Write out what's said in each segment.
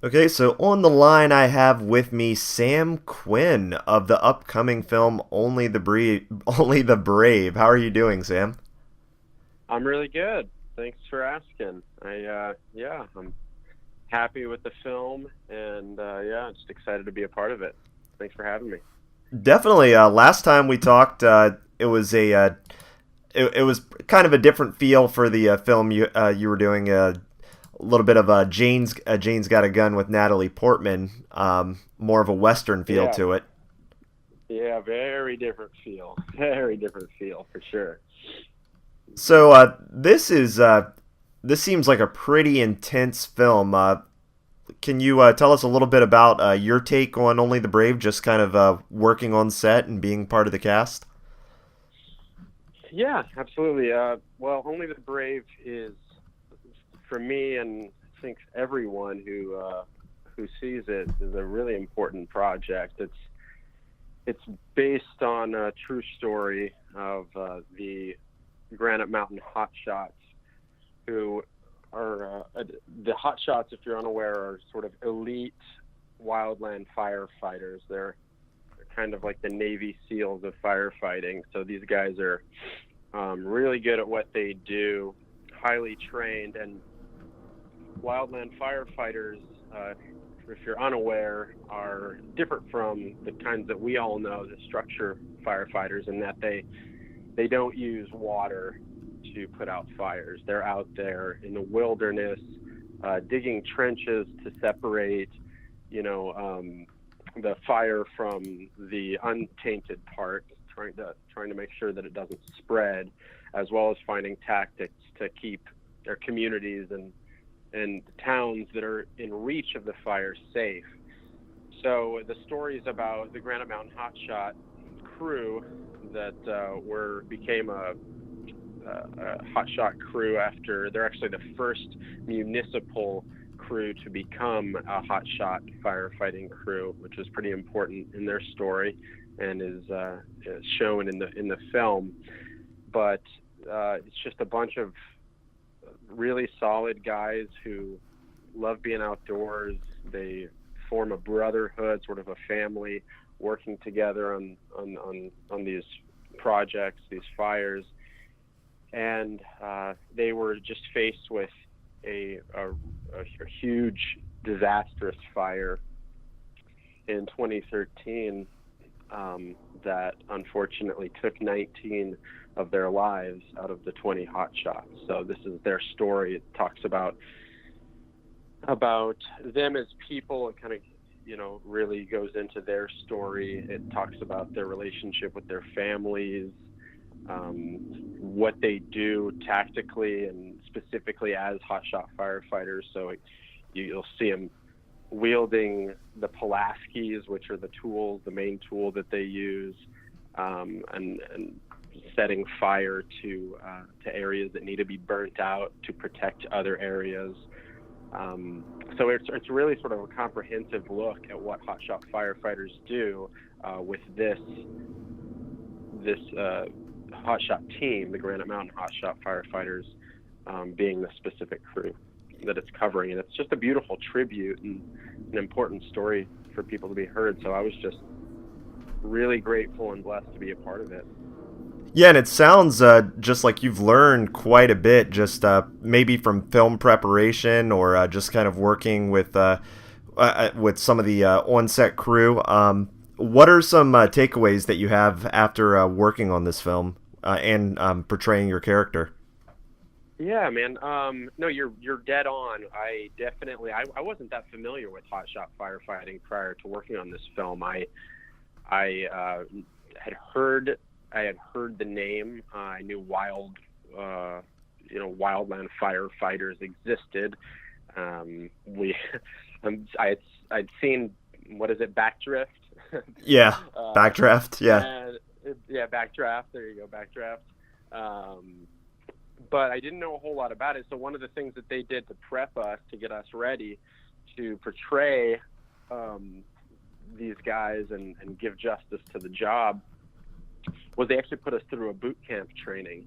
Okay, so on the line I have with me Sam Quinn of the upcoming film Only the Brave. How are you doing, Sam? I'm really good. Thanks for asking. I'm happy with the film, and just excited to be a part of it. Thanks for having me. Definitely. Last time we talked, it was kind of a different feel for the film you were doing. A little bit of Jane's Got a Gun with Natalie Portman. More of a Western feel Yeah, to it. yeah, very different feel. Very different feel for sure. So this seems like a pretty intense film. Can you tell us a little bit about your take on Only the Brave, just kind of working on set and being part of the cast? Yeah, absolutely. Well, Only the Brave is for me, and I think everyone who sees it is a really important project. It's based on a true story of the Granite Mountain Hotshots, who are the Hotshots. If you're unaware, are sort of elite wildland firefighters. They're kind of like the Navy SEALs of firefighting. So these guys are really good at what they do, highly trained, and wildland firefighters. If you're unaware, are different from the kinds that we all know, the structure firefighters, in that they don't use water to put out fires. They're out there in the wilderness, digging trenches to separate, the fire from the untainted part, trying to make sure that it doesn't spread, as well as finding tactics to keep their communities and towns that are in reach of the fire safe. So the stories about the Granite Mountain Hotshot crew that became a hotshot crew after they're actually the first municipal crew to become a hotshot firefighting crew, which is pretty important in their story and is shown in the film. But it's just a bunch of really solid guys who love being outdoors. They form a brotherhood, sort of a family, working together on these projects, these fires, and they were just faced with a huge, disastrous fire in 2013 that unfortunately took 19 of their lives out of the 20 hotshots. So this is their story. It talks about them as people. It kind of really goes into their story. It talks about their relationship with their families, what they do tactically and specifically as hotshot firefighters. So you'll see them wielding the Pulaskis, which are the main tool that they use, and setting fire to areas that need to be burnt out to protect other areas. So it's really sort of a comprehensive look at what hotshot firefighters do with this hotshot team, the Granite Mountain Hotshot Firefighters, being the specific crew that it's covering. And it's just a beautiful tribute and an important story for people to be heard. So I was just really grateful and blessed to be a part of it. Yeah, and it sounds just like you've learned quite a bit, just maybe from film preparation or just kind of working with some of the on-set crew. What are some takeaways that you have after working on this film and portraying your character? Yeah, man. No, you're dead on. I wasn't that familiar with hotshot firefighting prior to working on this film. I had heard I had heard the name. I knew wildland firefighters existed. We I'd seen, what is it, Backdraft? Yeah, uh, backdraft. Yeah. and yeah, Backdraft. There you go, Backdraft. But I didn't know a whole lot about it. So one of the things that they did to prep us, to get us ready to portray these guys and give justice to the job, was they actually put us through a boot camp training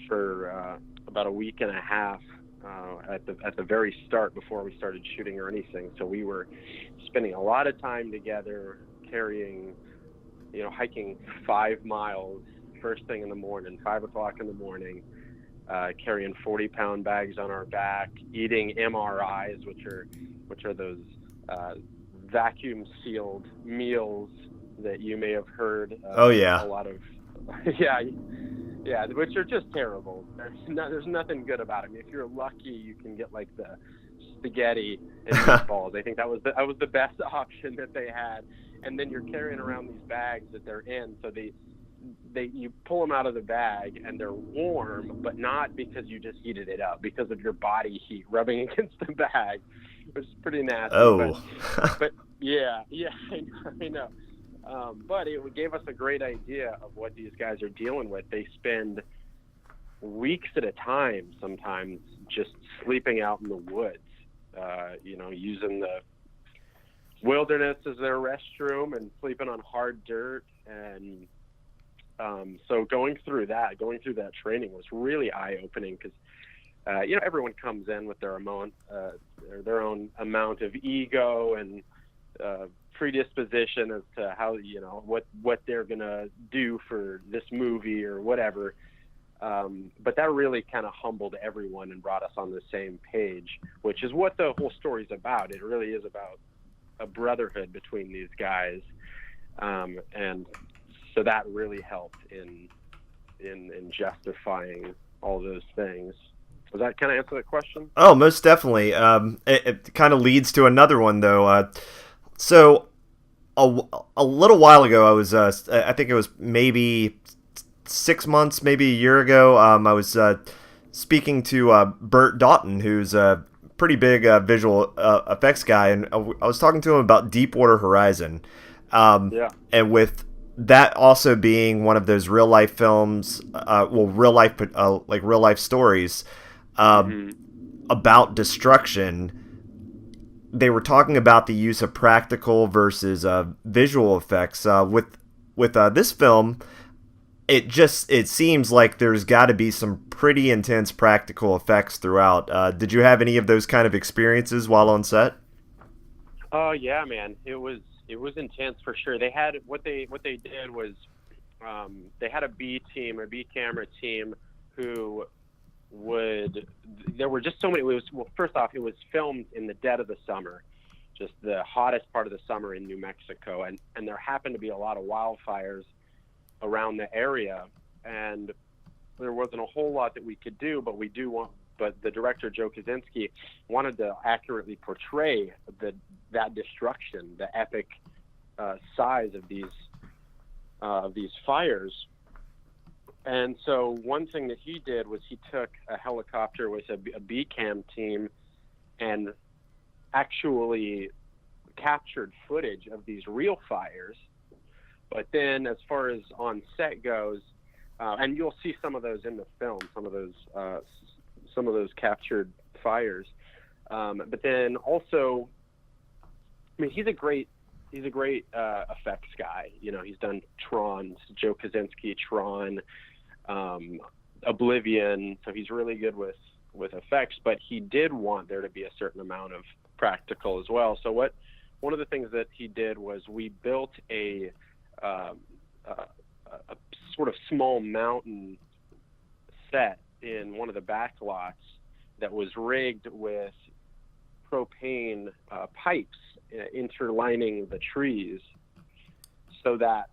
for about a week and a half. at the very start before we started shooting or anything. So we were spending a lot of time together, carrying, hiking 5 miles first thing in the morning, 5 o'clock in the morning, carrying 40-pound bags on our back, eating MRIs, which are those vacuum sealed meals that you may have heard. Oh yeah. A lot of yeah, which are just terrible. There's nothing good about them. If you're lucky, you can get like the spaghetti and meatballs. I think that was the best option that they had. And then you're carrying around these bags that they're in, so you pull them out of the bag and they're warm, but not because you just heated it up, because of your body heat rubbing against the bag, which is pretty nasty. Oh. But yeah, I know. But it gave us a great idea of what these guys are dealing with. They spend weeks at a time, sometimes just sleeping out in the woods, using the wilderness as their restroom and sleeping on hard dirt. And so going through that training was really eye-opening, because everyone comes in with their own amount of ego and predisposition as to how what they're gonna do for this movie or whatever, but that really kind of humbled everyone and brought us on the same page, which is what the whole story's about. It really is about a brotherhood between these guys, and so that really helped in justifying all those things. Does that kind of answer that question? Oh, most definitely. It kind of leads to another one, though. So, a little while ago, I was, I think it was maybe 6 months, maybe a year ago, I was speaking to Bert Doughton, who's a pretty big visual effects guy, and I was talking to him about Deepwater Horizon. Yeah. And with that also being one of those real life films, real life stories about destruction. They were talking about the use of practical versus visual effects. With this film, it seems like there's got to be some pretty intense practical effects throughout. Did you have any of those kind of experiences while on set? Oh yeah, man, it was intense for sure. They had what they did was they had a B camera team who there were just so many. First off, it was filmed in the dead of the summer, just the hottest part of the summer in New Mexico, and there happened to be a lot of wildfires around the area, and there wasn't a whole lot that we could do, but the director, Joe Kaczynski, wanted to accurately portray that destruction, the epic size of these fires. And so one thing that he did was he took a helicopter with a B-cam team and actually captured footage of these real fires. But then as far as on set goes, and you'll see some of those in the film, some of those captured fires. But then also, I mean, he's a great effects guy. He's done Tron, Joe Kaczynski, Tron, Oblivion, so he's really good with effects, but he did want there to be a certain amount of practical as well. So one of the things that he did was we built a sort of small mountain set in one of the back lots that was rigged with propane pipes interlining the trees, so that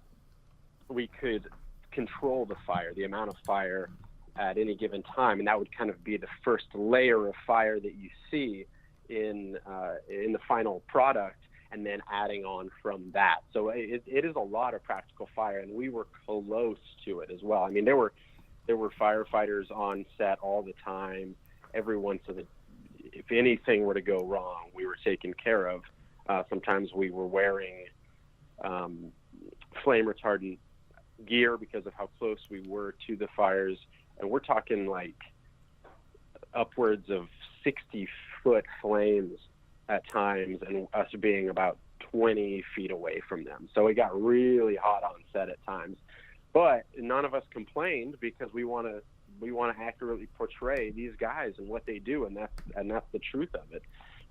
we could control the fire, the amount of fire at any given time, and that would kind of be the first layer of fire that you see in the final product, and then adding on from that. So it is a lot of practical fire, and we were close to it as well. I mean, there were firefighters on set all the time, everyone, so that if anything were to go wrong, we were taken care of. Sometimes we were wearing flame retardant gear because of how close we were to the fires, and we're talking like upwards of 60-foot flames at times, and us being about 20 feet away from them. So it got really hot on set at times, but none of us complained because we want to want to accurately portray these guys and what they do, and that's the truth of it.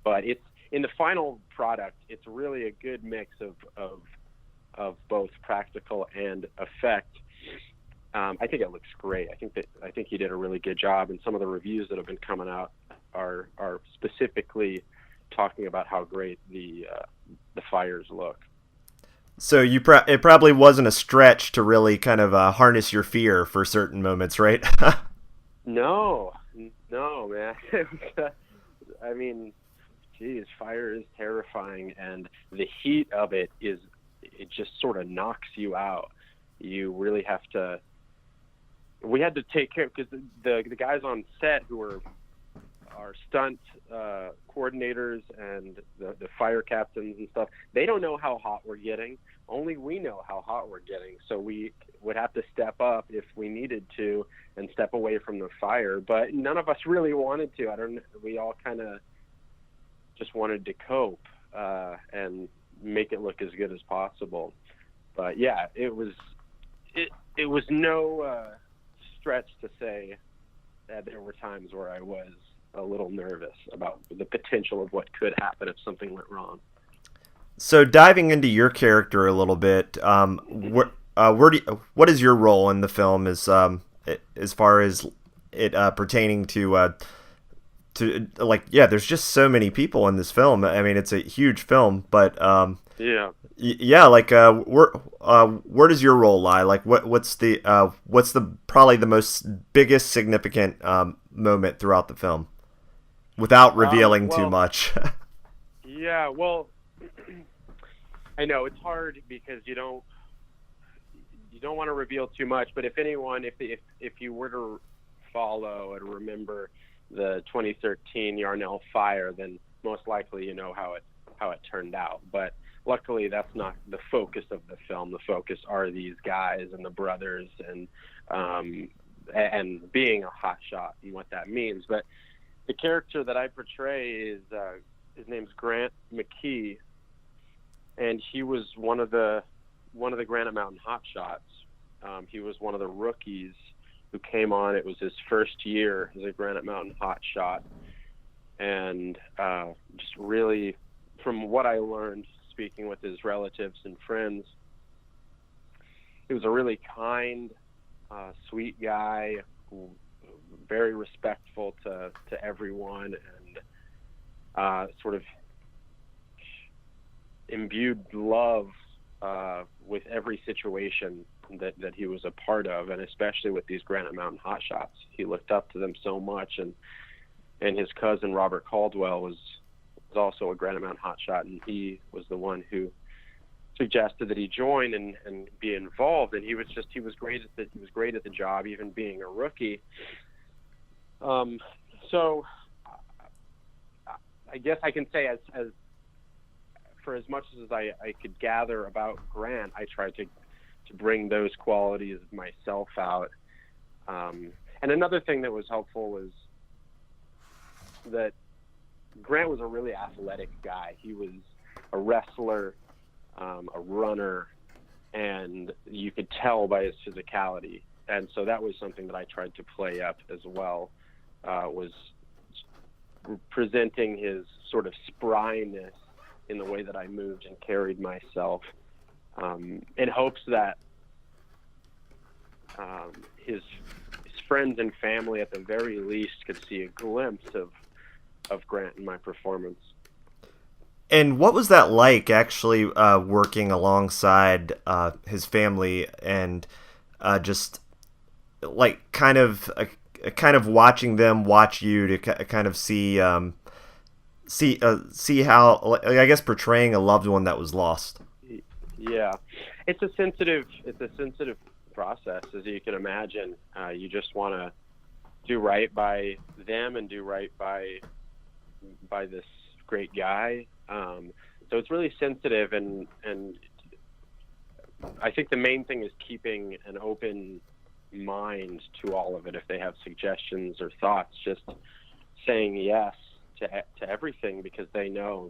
But it's in the final product, it's really a good mix of both practical and effect. I think it looks great. I think he did a really good job, and some of the reviews that have been coming out are specifically talking about how great the fires look. So it probably wasn't a stretch to really kind of harness your fear for certain moments, right? No, man. I mean, geez, fire is terrifying, and the heat of it just sort of knocks you out. You really have to. We had to take care because the guys on set who are our stunt coordinators and the fire captains and stuff, they don't know how hot we're getting. Only we know how hot we're getting. So we would have to step up if we needed to and step away from the fire. But none of us really wanted to. We all kind of just wanted to cope and make it look as good as possible. But yeah, it was no stretch to say that there were times where I was a little nervous about the potential of what could happen if something went wrong. So diving into your character a little bit, what is your role in the film as far as it pertaining to like, yeah, there's just so many people in this film. I mean, it's a huge film, but yeah, like where does your role lie? Like what's the probably the most biggest significant moment throughout the film, without revealing too much? Yeah, well, I know it's hard because you don't want to reveal too much. But if anyone, if you were to follow and remember the 2013 Yarnell fire, then most likely you know how it turned out. But luckily, that's not the focus of the film. The focus are these guys and the brothers and being a hotshot and what that means. But the character that I portray is his name's Grant McKee, and he was one of the Granite Mountain hotshots. He was one of the rookies who came on. It was his first year as a Granite Mountain hotshot, and just really, from what I learned speaking with his relatives and friends, he was a really kind, sweet guy, very respectful to everyone, and sort of imbued love with every situation that he was a part of, and especially with these Granite Mountain hotshots. He looked up to them so much, and his cousin Robert Caldwell was also a Granite Mountain hotshot, and he was the one who suggested that he join and be involved. And he was great at the job, even being a rookie. So I guess I can say as for as much as I could gather about Grant, I tried to bring those qualities myself out. And another thing that was helpful was that Grant was a really athletic guy. He was a wrestler, a runner, and you could tell by his physicality. And so that was something that I tried to play up as well, was presenting his sort of spryness in the way that I moved and carried myself, in hopes that his friends and family at the very least could see a glimpse of Grant in my performance. And what was that like, actually working alongside his family and just like kind of watching them watch you to kind of see how, I guess, portraying a loved one that was lost? Yeah, it's a sensitive process, as you can imagine. You just want to do right by them and do right by this great guy. So it's really sensitive, and I think the main thing is keeping an open mind to all of it. If they have suggestions or thoughts, just saying yes to everything, because they know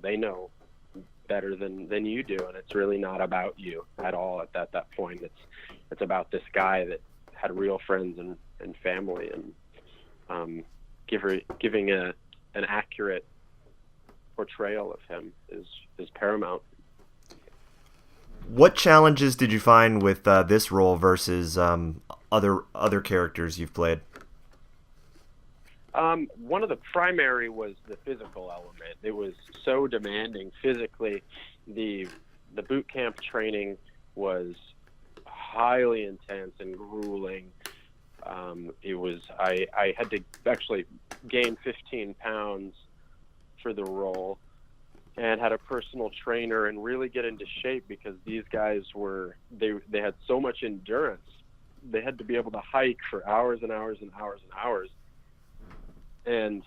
better than you do, and it's really not about you at all at that point. It's about this guy that had real friends and family, and giving an accurate portrayal of him is paramount. What challenges did you find with this role versus other characters you've played? One of the primary was the physical element. It was so demanding physically. The boot camp training was highly intense and grueling. I had to actually gain 15 pounds for the role, and had a personal trainer and really get into shape, because these guys they had so much endurance. They had to be able to hike for hours and hours and hours and hours, and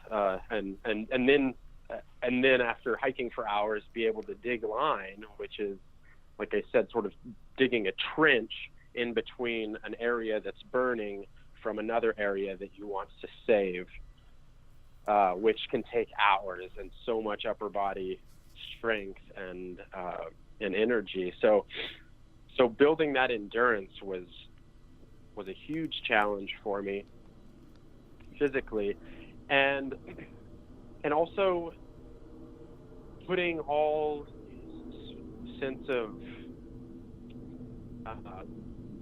then after hiking for hours, be able to dig line, which is, like I said, sort of digging a trench in between an area that's burning from another area that you want to save, which can take hours and so much upper body strength and energy. So building that endurance was a huge challenge for me physically, and also putting all sense of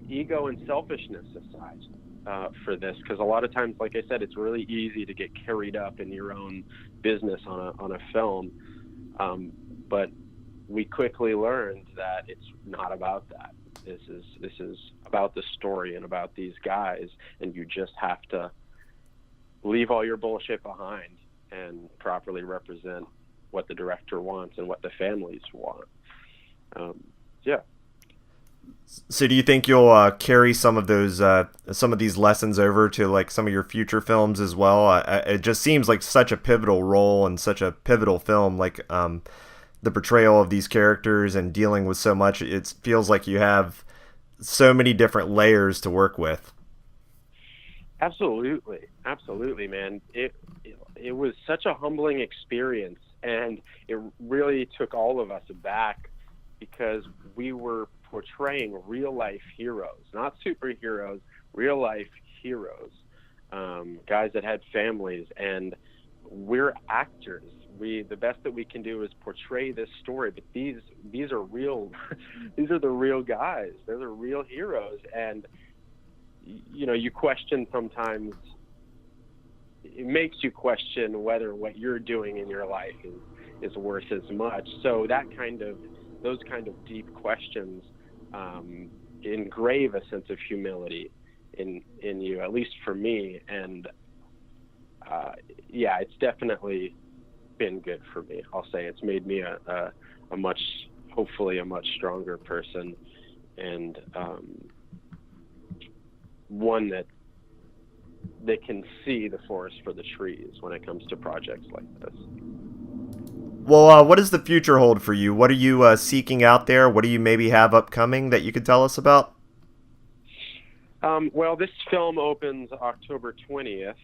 ego and selfishness aside for this, because a lot of times, like I said, it's really easy to get carried up in your own business on a film, but we quickly learned that it's not about that. This is about the story and about these guys, and you just have to leave all your bullshit behind and properly represent what the director wants and what the families want. Yeah. So do you think you'll carry some of these lessons over to like some of your future films as well? It just seems like such a pivotal role and such a pivotal film, like the portrayal of these characters and dealing with so much. It feels like you have so many different layers to work with. Absolutely, man. It was such a humbling experience, and it really took all of us aback, because we were portraying real life heroes, not superheroes, real life heroes, guys that had families, and we're actors. The best that we can do is portray this story, but these are real. These are the real guys. They're the real heroes, and you question sometimes. It makes you question whether what you're doing in your life is worth as much. So those kind of deep questions engrave a sense of humility in you, at least for me. And it's definitely been good for me. I'll say it's made me hopefully a much stronger person, and one that can see the forest for the trees when it comes to projects like this. Well, what does the future hold for you? What are you seeking out there? What do you maybe have upcoming that you could tell us about? Well, this film opens October 20th,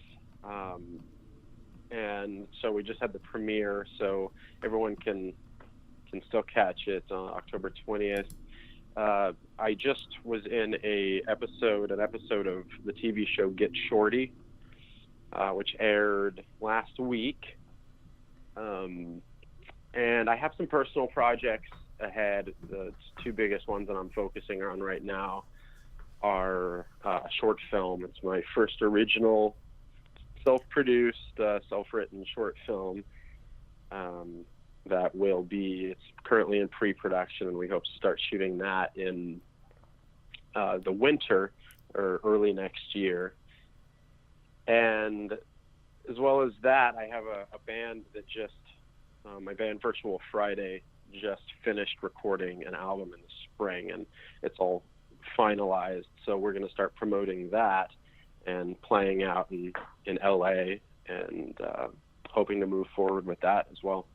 and so we just had the premiere, so everyone can still catch it on October 20th. I just was in an episode of the TV show Get Shorty, which aired last week. And I have some personal projects ahead. The two biggest ones that I'm focusing on right now are a short film. It's my first original self-produced, self-written short film it's currently in pre-production, and we hope to start shooting that in the winter or early next year. And as well as that, I have a band that my band Virtual Friday just finished recording an album in the spring, and it's all finalized. So we're going to start promoting that and playing out in LA, and hoping to move forward with that as well.